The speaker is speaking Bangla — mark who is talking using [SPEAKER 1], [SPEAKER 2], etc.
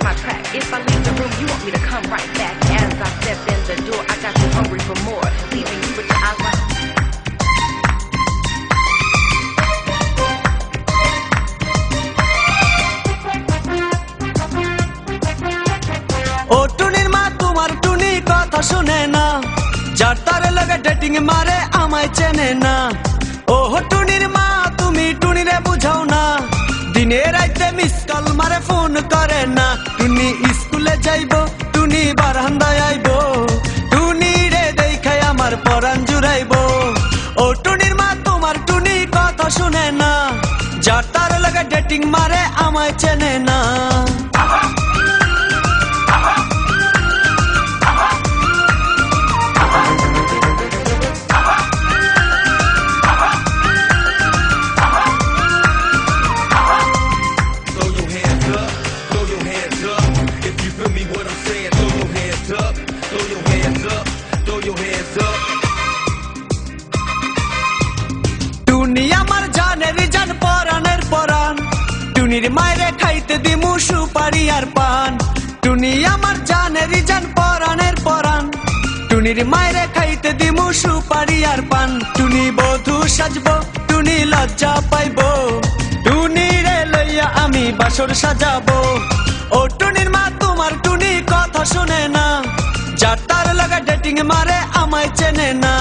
[SPEAKER 1] my crack. If I leave the room, you want me to come right back. As I step in the door, I got you hungry for more, leaving you with your eyes wide.
[SPEAKER 2] ও টুনির মা তোমার টুনি কথা শুনে না, যার তারে লগে ডেটিং মারে আমায় চেনে না। ও টুনির মা তুমি টুনিরে বুঝাও না, দিনে রাইতে মিস কল মারে ফোন করে না। টুনি স্কুলে যাইব, টুনি বারান্দায় আইব, টুনি রে দেখাই আমার পরাণ জুড়াইব। ও টুনির মা তোমার টুনি কথা শুনে না, যার তারে লগে ডেটিং মারে আমায় চেনে না। টুনি আমার জানের জান পরাণের পরাণ, টুনির মায়েরে খাইতে দিমু সুপারি আর পান। টুনি আমার জানের জান পরাণের পরাণ, টুনির মায়েরে খাইতে দিমু সুপারি আর পান। টুনি বধূ সাজবো, টুনি লজ্জা পাইব, টুনি রে লইয়া আমি বাসর সাজাবো। ও টুনির মা তোমার টুনি কথা শুনে না, যার তার লাগা ডেটিং মারে আমায় চেনে না।